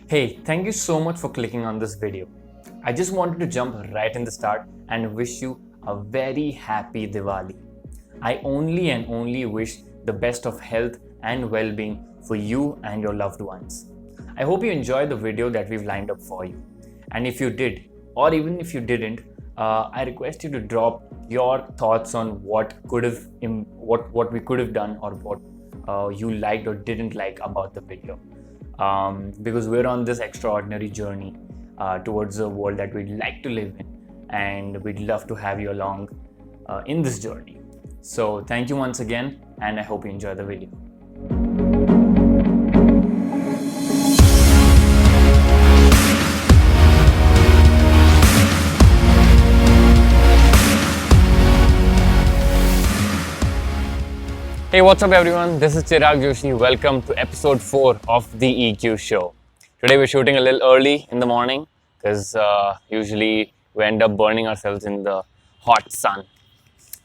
Hey, thank you so much for clicking on this video. I just wanted to jump right in the start and wish you a very happy Diwali. I only wish the best of health and well-being for you and your loved ones. I hope you enjoyed the video that we've lined up for you. And if you did, or even if you didn't, I request you to drop your thoughts on what we could have done or what you liked or didn't like about the video. Because we're on this extraordinary journey towards a world that we'd like to live in, and we'd love to have you along in this journey. So thank you once again, and I hope you enjoy the video. Hey, what's up everyone? This is Chirag Joshi. Welcome to episode 4 of the EQ show. Today we're shooting a little early in the morning because usually we end up burning ourselves in the hot sun.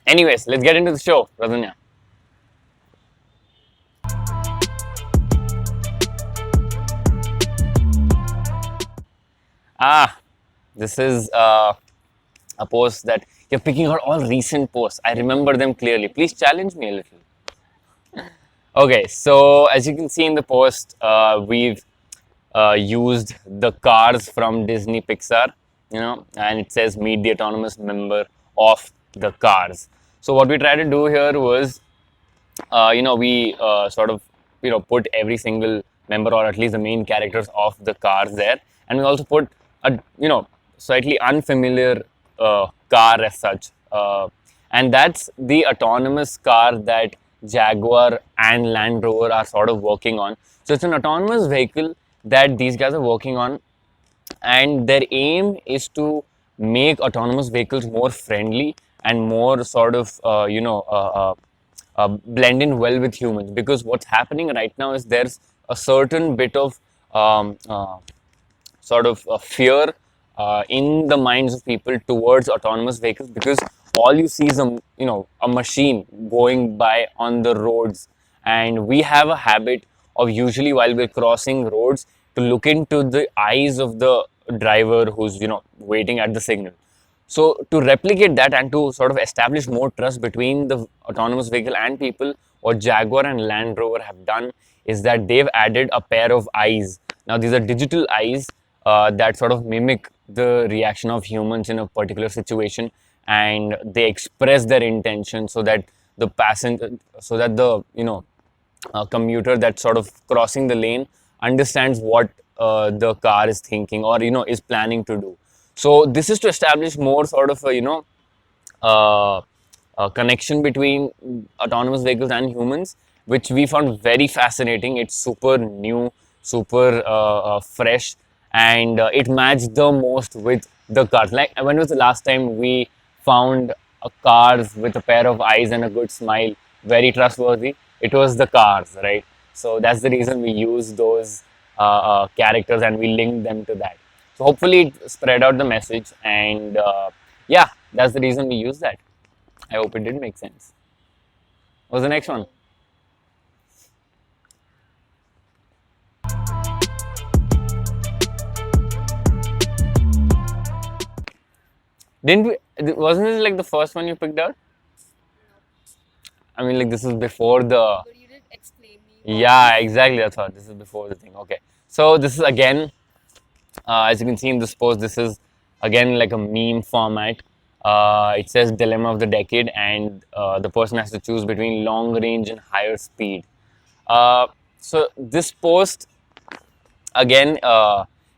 Anyways, let's get into the show, Radhanya. This is a post that you're picking out all recent posts. I remember them clearly. Please challenge me a little. Okay, so as you can see in the post, we've used the cars from Disney Pixar, and it says meet the autonomous member of the cars. So what we tried to do here was, we put every single member or at least the main characters of the cars there, and we also put a slightly unfamiliar car as such, and that's the autonomous car that Jaguar and Land Rover are sort of working on. So it's an autonomous vehicle that these guys are working on, and their aim is to make autonomous vehicles more friendly and more sort of blend in well with humans. Because what's happening right now is there's a certain bit of fear in the minds of people towards autonomous vehicles, because all you see is a machine going by on the roads, and we have a habit of usually while we're crossing roads to look into the eyes of the driver who's waiting at the signal. So to replicate that and to sort of establish more trust between the autonomous vehicle and people, what Jaguar and Land Rover have done is that they've added a pair of eyes. Now these are digital eyes that sort of mimic the reaction of humans in a particular situation, and they express their intention so that the commuter that's sort of crossing the lane understands what the car is thinking or is planning to do. So this is to establish more sort of a connection between autonomous vehicles and humans, which we found very fascinating. It's super new, super fresh, and it matched the most with the cars. Like, when was the last time we found cars with a pair of eyes and a good smile very trustworthy? It was the cars, right? So that's the reason we use those characters and we link them to that. So hopefully it spread out the message, and that's the reason we use that. I hope it did make sense. What's the next one? Wasn't this like the first one you picked out? I mean, like, this is before the. But you didn't explain me. Yeah, exactly. That's what. This is before the thing. Okay. So this is again, as you can see in this post, this is again like a meme format. It says dilemma of the decade, and the person has to choose between long range and higher speed. So this post again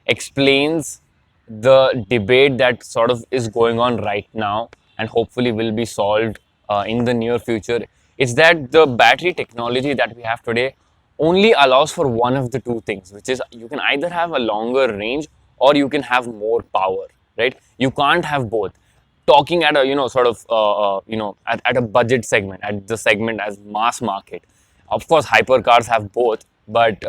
explains the debate that sort of is going on right now and hopefully will be solved in the near future. It's that the battery technology that we have today only allows for one of the two things, which is you can either have a longer range or you can have more power, right? You can't have both. Talking at a at a budget segment, at the segment as mass market, of course hypercars have both, but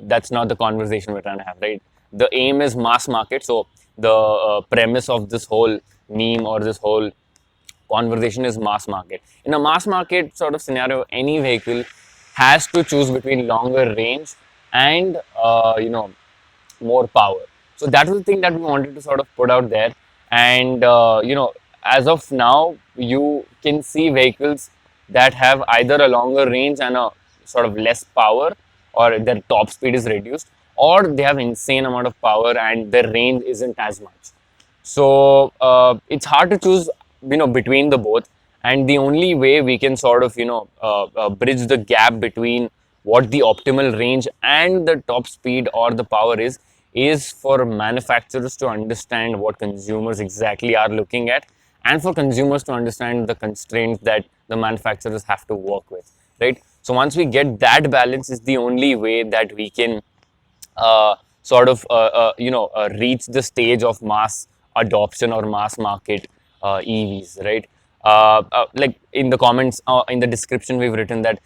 that's not the conversation we're trying to have, right? The aim is mass market. So the premise of this whole meme or this whole conversation is mass market. In a mass market sort of scenario, any vehicle has to choose between longer range and more power. So that was the thing that we wanted to sort of put out there. And as of now, you can see vehicles that have either a longer range and a sort of less power, or their top speed is reduced, or they have insane amount of power and their range isn't as much. So it's hard to choose, between the both. And the only way we can sort of, bridge the gap between what the optimal range and the top speed or the power is for manufacturers to understand what consumers exactly are looking at, and for consumers to understand the constraints that the manufacturers have to work with, right? So once we get that balance, is the only way that we can reach the stage of mass adoption or mass market EVs, right? Like in the comments, in the description, we've written that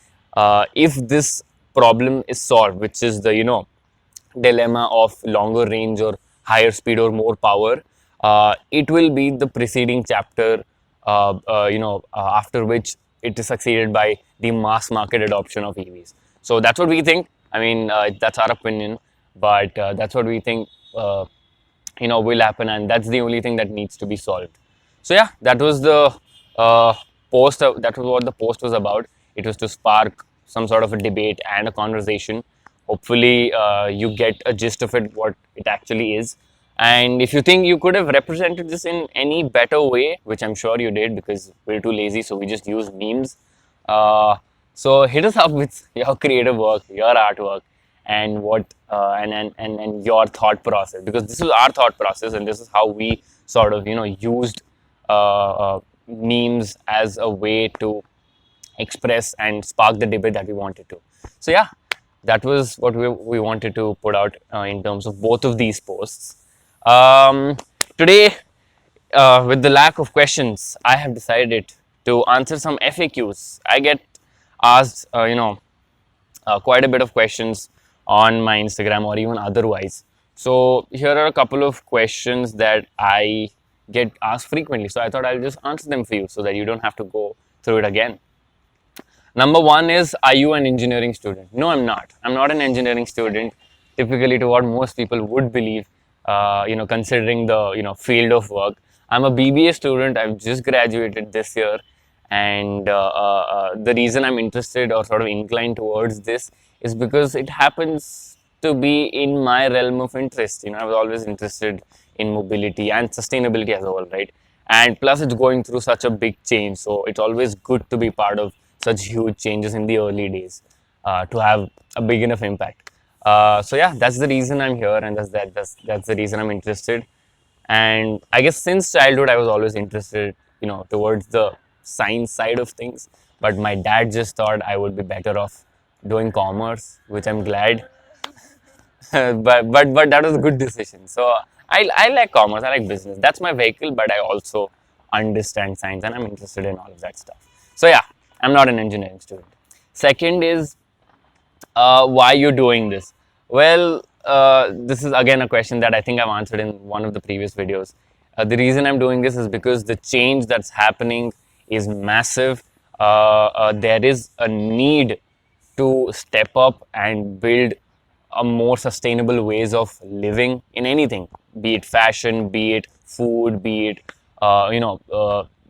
if this problem is solved, which is the dilemma of longer range or higher speed or more power, it will be the preceding chapter, after which it is succeeded by the mass market adoption of EVs. So that's what we think. I mean, that's our opinion, but that's what we think, will happen, and that's the only thing that needs to be solved. So yeah, that was the uh, post. That was what the post was about. It was to spark some sort of a debate and a conversation. Hopefully, you get a gist of it, what it actually is. And if you think you could have represented this in any better way, which I'm sure you did because we're too lazy, so we just use memes. Uh, so hit us up with your creative work, your artwork, and and your thought process, because this is our thought process and this is how we sort of used memes as a way to express and spark the debate that we wanted to. So yeah, that was what we wanted to put out in terms of both of these posts. Today, with the lack of questions, I have decided to answer some FAQs. I get asked, quite a bit of questions on my Instagram or even otherwise. So here are a couple of questions that I get asked frequently. So I thought I'll just answer them for you so that you don't have to go through it again. Number one is, are you an engineering student? No, I'm not. I'm not an engineering student, typically to what most people would believe, considering the, field of work. I'm a BBA student. I've just graduated this year. And the reason I'm interested or sort of inclined towards this is because it happens to be in my realm of interest. I was always interested in mobility and sustainability as a whole, right? And plus, it's going through such a big change, so it's always good to be part of such huge changes in the early days, to have a big enough impact. So yeah, that's the reason I'm here, and that's the reason I'm interested. And I guess since childhood, I was always interested, towards the science side of things. But my dad just thought I would be better off doing commerce, which I'm glad. But that was a good decision. So I like commerce, I like business. That's my vehicle, but I also understand science and I'm interested in all of that stuff. So yeah, I'm not an engineering student. Second is, why you're doing this. Well, this is again a question that I think I've answered in one of the previous videos. The reason I'm doing this is because the change that's happening is massive. There is a need to step up and build a more sustainable ways of living in anything, be it fashion, be it food, be it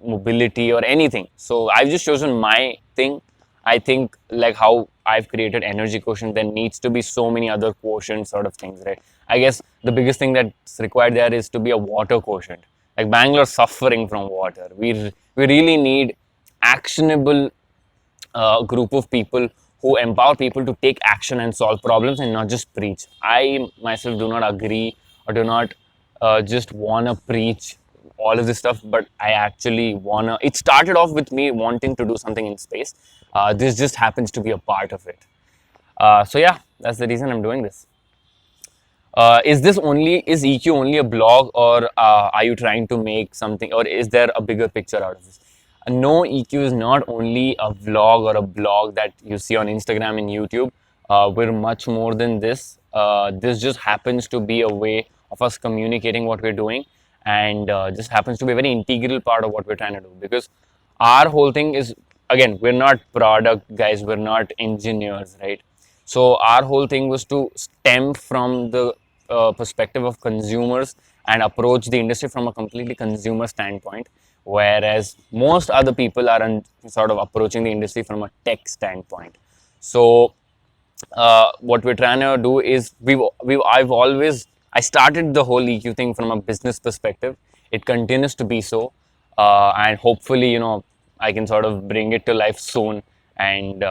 mobility or anything. So I've just chosen my thing. I think like how I've created energy quotient, there needs to be so many other quotient sort of things, right? I guess the biggest thing that's required there is to be a water quotient. Like Bangalore suffering from water. We really need actionable group of people who empower people to take action and solve problems and not just preach. I myself do not agree or do not just want to preach all of this stuff, but I actually want to. It started off with me wanting to do something in space. This just happens to be a part of it. So yeah, that's the reason I'm doing this. Is EQ only a blog, or are you trying to make something, or is there a bigger picture out of this? No, EQ is not only a vlog or a blog that you see on Instagram and YouTube. We're much more than this. This just happens to be a way of us communicating what we're doing, and just happens to be a very integral part of what we're trying to do. Because our whole thing is, again, we're not product guys, we're not engineers, right? So our whole thing was to stem from the perspective of consumers and approach the industry from a completely consumer standpoint, whereas most other people are sort of approaching the industry from a tech standpoint. So what we're trying to do is I started the whole EQ thing from a business perspective. It continues to be so, and hopefully, I can sort of bring it to life soon, and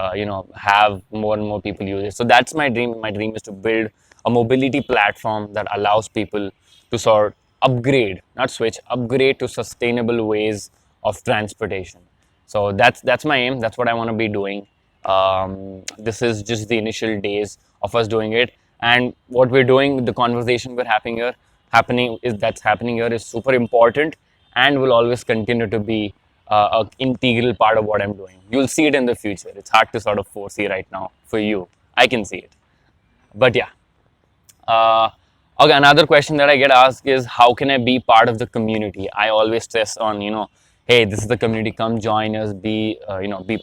have more and more people use it. So that's my dream. My dream is to build a mobility platform that allows people to sort of upgrade, not switch, upgrade to sustainable ways of transportation. So that's my aim. That's what I want to be doing. This is just the initial days of us doing it, and what we're doing, the conversation we're happening here is super important, and will always continue to be an integral part of what I'm doing. You'll see it in the future. It's hard to sort of foresee right now for you. I can see it, but yeah. Uh, okay, another question that I get asked is how can I be part of the community? I always stress on, hey, this is the community. Come join us. Be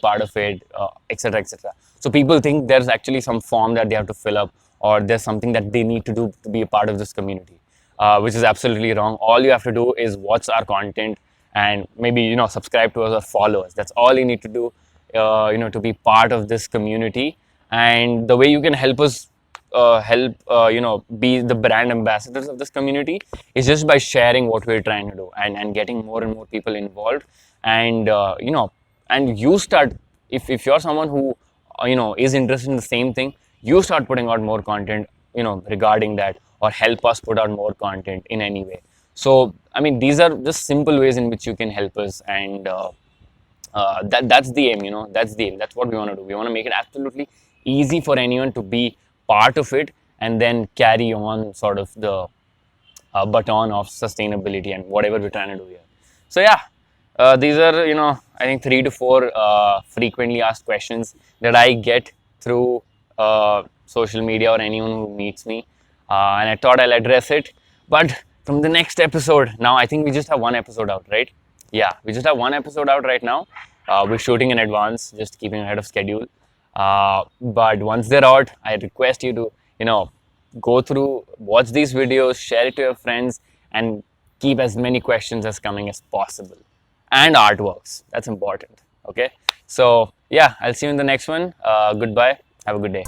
part of it, etc., etc. So people think there's actually some form that they have to fill up, or there's something that they need to do to be a part of this community, which is absolutely wrong. All you have to do is watch our content and maybe subscribe to us or follow us. That's all you need to do, to be part of this community. And the way you can help us help be the brand ambassadors of this community is just by sharing what we're trying to do, and getting more and more people involved. And and you start, if you're someone who is interested in the same thing, you start putting out more content regarding that, or help us put out more content in any way. So I mean, these are just simple ways in which you can help us. And that's the aim. That's the aim. That's what we want to do. We want to make it absolutely easy for anyone to be part of it, and then carry on sort of the baton of sustainability and whatever we're trying to do here. So yeah, these are, I think 3 to 4 frequently asked questions that I get through social media or anyone who meets me, and I thought I'll address it. But from the next episode, now I think we just have one episode out, right? Yeah, we just have one episode out right now. We're shooting in advance, just keeping ahead of schedule. But once they're out, I request you to, go through, watch these videos, share it to your friends, and keep as many questions as coming as possible. And artworks, that's important. Okay. So yeah, I'll see you in the next one. Goodbye. Have a good day.